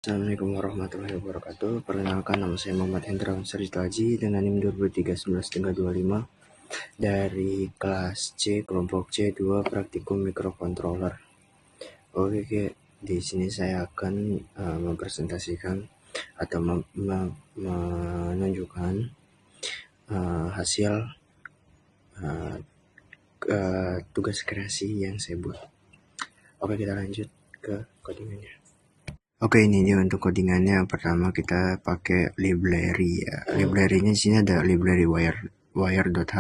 Assalamualaikum warahmatullahi wabarakatuh. Perkenalkan, nama saya Muhammad Hendra Ansari Taji dengan NIM 2023-19-25 dari kelas C, kelompok C2, praktikum mikrocontroller. Oke, di sini saya akan mempresentasikan atau menunjukkan hasil tugas kreasi yang saya buat. Oke, kita lanjut ke codingannya. Oke, ini dia untuk codingannya. Pertama kita pakai library ya. Library-nya di sini ada library wire.h.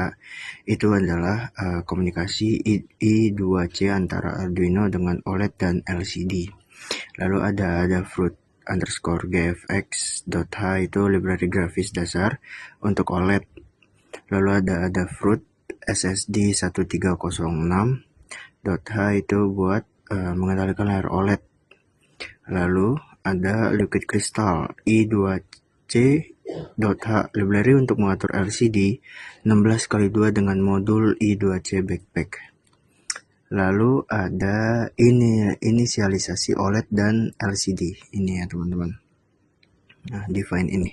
Itu adalah komunikasi I2C antara Arduino dengan OLED dan LCD. Lalu ada fruit underscore gfx.h, itu library grafis dasar untuk OLED. Lalu ada fruit ssd 1306.h, itu buat mengendalikan layar OLED. Lalu ada liquid crystal i2c.h, library untuk mengatur LCD 16x2 dengan modul i2c backpack. Lalu ada inisialisasi OLED dan LCD ini ya teman-teman. Nah, define ini.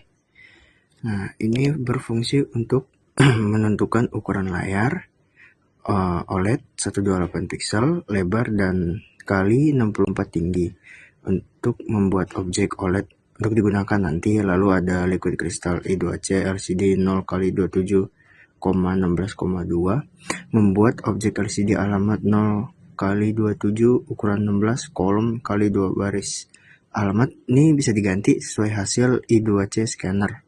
Nah, ini berfungsi untuk menentukan ukuran layar OLED 128 pixel lebar dan kali 64 tinggi untuk membuat objek OLED untuk digunakan nanti. Lalu ada liquid crystal I2C LCD 0x27,16,2 membuat objek LCD alamat 0x27 ukuran 16 kolom kali 2 baris. Alamat ini bisa diganti sesuai hasil I2C scanner.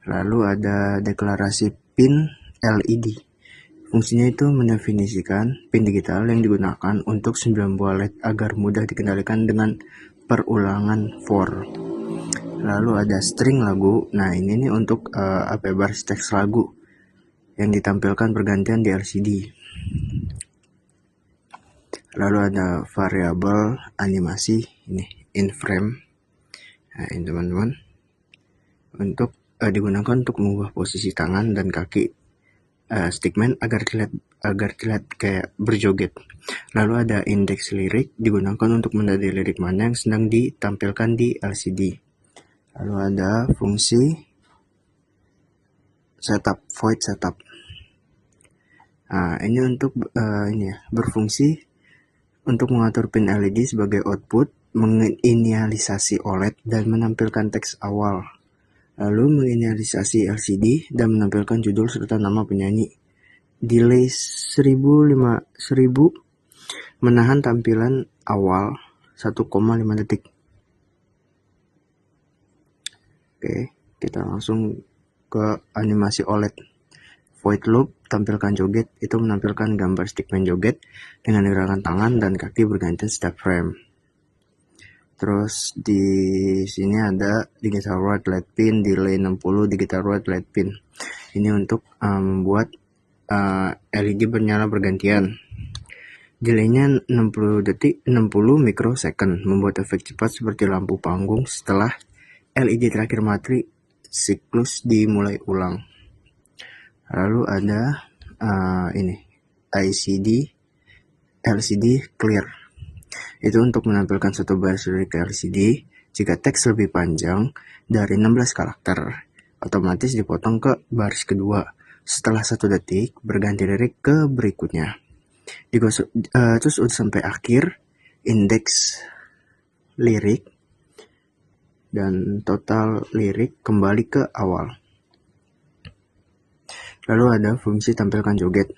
Lalu ada deklarasi pin LED. Fungsinya itu mendefinisikan pin digital yang digunakan untuk 9 buah LED agar mudah dikendalikan dengan perulangan for. Lalu ada string lagu. Nah, ini nih untuk baris teks lagu yang ditampilkan bergantian di LCD. Lalu ada variabel animasi ini in frame. Nah, ini teman-teman, untuk digunakan untuk mengubah posisi tangan dan kaki stickman agar terlihat kayak berjoget. Lalu ada index lirik, digunakan untuk mendadai lirik mana yang sedang ditampilkan di LCD. Lalu ada fungsi setup, void setup. Nah, ini untuk berfungsi untuk mengatur pin LED sebagai output, menginisialisasi OLED dan menampilkan teks awal. Lalu menginisialisasi LCD dan menampilkan judul serta nama penyanyi. Delay 1000 menahan tampilan awal 1,5 detik. Oke, kita langsung ke animasi OLED. Void loop, tampilkan joget, itu menampilkan gambar stickman joget dengan gerakan tangan dan kaki bergantian setiap frame. Terus di sini ada digital write light pin, delay 60 digital write light pin. Ini untuk membuat LED bernyala bergantian. Delaynya 60 detik, 60 mikrosecond, membuat efek cepat seperti lampu panggung setelah LED terakhir mati, siklus dimulai ulang. Lalu ada LCD clear. Itu untuk menampilkan satu baris lirik LCD jika teks lebih panjang dari 16 karakter, otomatis dipotong ke baris kedua. Setelah 1 detik, berganti lirik ke berikutnya. Terus udah sampai akhir, indeks lirik dan total lirik kembali ke awal. Lalu ada fungsi tampilkan joget,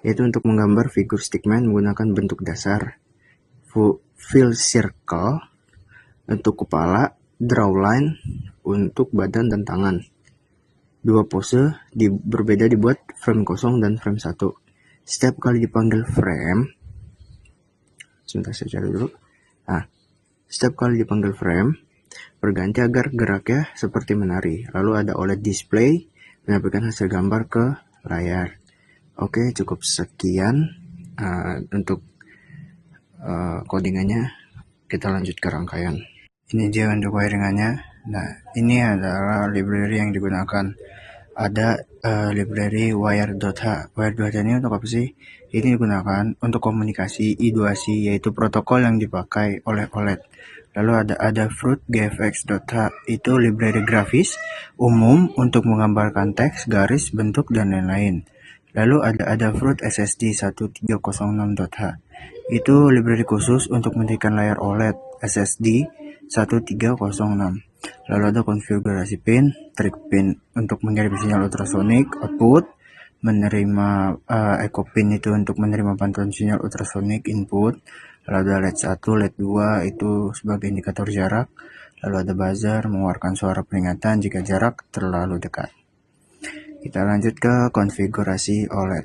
yaitu untuk menggambar figur stickman menggunakan bentuk dasar. Fill circle untuk kepala, draw line untuk badan dan tangan. 2 pose berbeda dibuat frame kosong dan frame 1. Setiap kali dipanggil frame, sebentar saya cari dulu. Setiap kali dipanggil frame, berganti agar geraknya seperti menari. Lalu ada OLED display, menampilkan hasil gambar ke layar. Oke, cukup sekian untuk codingannya. Kita lanjut ke rangkaian. Ini dia untuk wiringannya. Nah, ini adalah library yang digunakan. Ada library wire.h. Wire.h ini untuk apa sih? Ini digunakan untuk komunikasi I2C, yaitu protokol yang dipakai oleh OLED. Lalu ada Adafruit GFX.h, itu library grafis umum untuk menggambarkan teks, garis, bentuk, dan lain-lain. Lalu ada Adafruit SSD 1306.h, itu library khusus untuk mendirikan layar OLED SSD 1306. Lalu ada konfigurasi pin, trik pin untuk mengirim sinyal ultrasonik output, menerima echo pin itu untuk menerima pantulan sinyal ultrasonik input. Lalu ada LED 1, LED 2 itu sebagai indikator jarak. Lalu ada buzzer mengeluarkan suara peringatan jika jarak terlalu dekat. Kita lanjut ke konfigurasi OLED.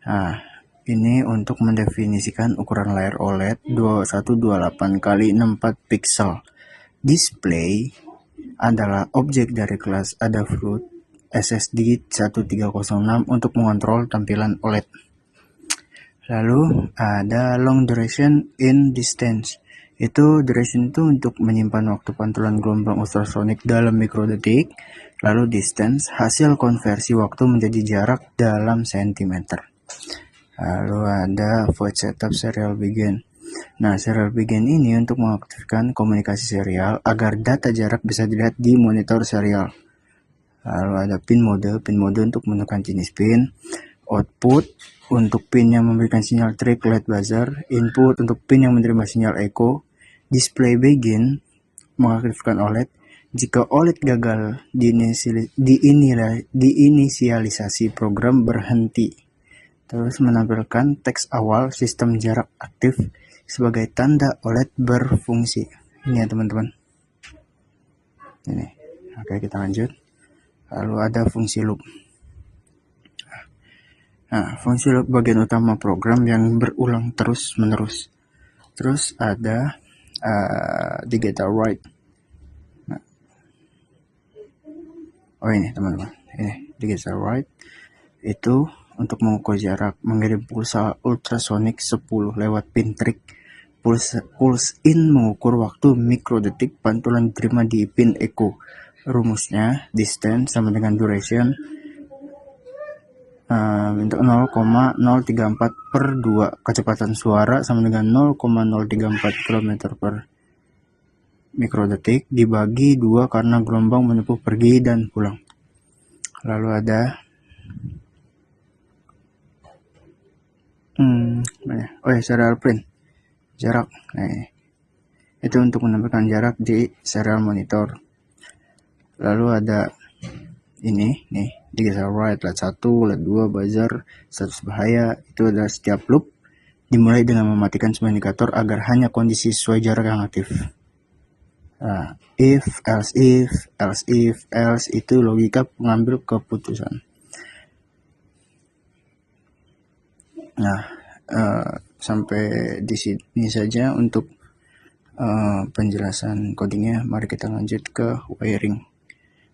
Nah, ini untuk mendefinisikan ukuran layar OLED 2128 x 64 pixel. Display adalah objek dari kelas Adafruit SSD 1306 untuk mengontrol tampilan OLED. Lalu ada long duration in distance. Itu duration itu untuk menyimpan waktu pantulan gelombang ultrasonik dalam mikrodetik. Lalu distance hasil konversi waktu menjadi jarak dalam sentimeter. Lalu ada void setup serial begin. Nah, serial begin ini untuk mengaktifkan komunikasi serial agar data jarak bisa dilihat di monitor serial. Lalu ada pin mode untuk menentukan jenis pin, output untuk pin yang memberikan sinyal trik LED buzzer, input untuk pin yang menerima sinyal echo, display begin mengaktifkan OLED. Jika OLED gagal diinisialisasi program berhenti. Terus menampilkan teks awal sistem jarak aktif sebagai tanda OLED berfungsi. Ini ya teman-teman. Ini. Oke, kita lanjut. Lalu ada fungsi loop. Nah, fungsi loop bagian utama program yang berulang terus-menerus. Terus ada digital write. Nah. Oh ini teman-teman, ini digital write itu untuk mengukur jarak, mengirim pulsa ultrasonik 10 lewat pin trik. Pulse in mengukur waktu mikrodetik pantulan diterima di pin echo. Rumusnya distance sama dengan duration 0,034 per 2. Kecepatan suara sama dengan 0,034 km per mikrodetik dibagi 2 karena gelombang menempuh pergi dan pulang. Lalu ada serial print jarak. Nah, itu untuk menampilkan jarak di serial monitor. Lalu ada ini nih digital write LED 1, LED 2, buzzer, status bahaya. Itu adalah setiap loop dimulai dengan mematikan semua indikator agar hanya kondisi sesuai jarak yang aktif. Nah, if, else itu logika pengambil keputusan. Nah, sampai di sini saja untuk penjelasan codingnya. Mari kita lanjut ke wiring.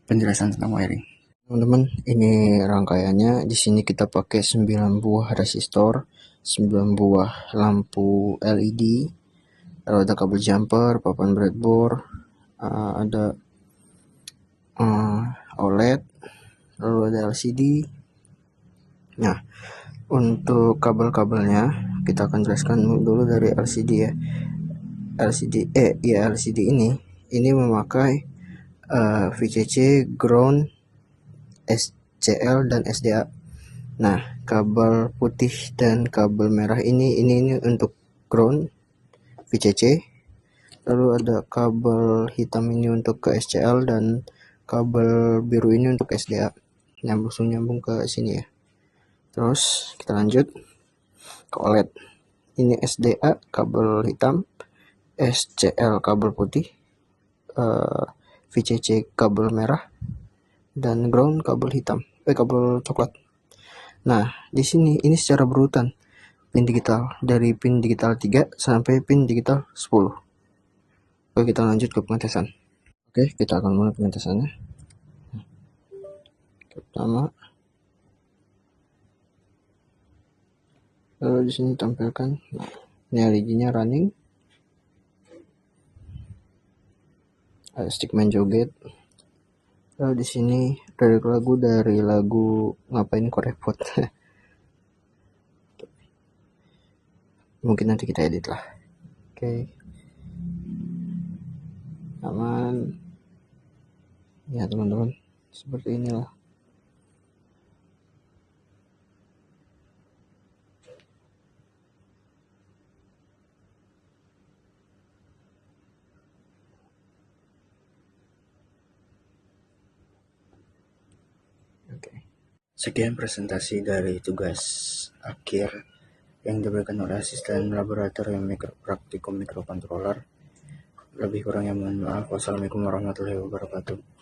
Penjelasan tentang wiring. Teman-teman, ini rangkaiannya. Di sini kita pakai 9 buah resistor, 9 buah lampu LED, lalu ada kabel jumper, papan breadboard, ada OLED, lalu ada LCD. Nah, untuk kabel-kabelnya kita akan jelaskan dulu dari LCD ya. LCD ini memakai VCC, ground, SCL dan SDA. Nah, kabel putih dan kabel merah ini untuk ground VCC. Lalu ada kabel hitam ini untuk ke SCL dan kabel biru ini untuk SDA. Nyambung ke sini ya. Terus kita lanjut ke OLED. Ini SDA kabel hitam, SCL kabel putih, VCC kabel merah, dan ground kabel hitam, kabel coklat. Nah, di sini ini secara berurutan pin digital dari pin digital 3 sampai pin digital 10. Oke, kita lanjut ke pengetesan. Oke, kita akan mulai pengetesannya. Pertama, lalu di sini tampilkan ini LED-nya running. Ada stickman joget. Lalu di sini dari lagu ngapain kok repot. Mungkin nanti kita edit lah. Oke. aman. Ya teman-teman, seperti inilah. Oke. Sekian presentasi dari tugas akhir yang diberikan oleh asisten laboratorium praktikum mikrokontroler. Lebih kurangnya mohon maaf. Wassalamualaikum warahmatullahi wabarakatuh.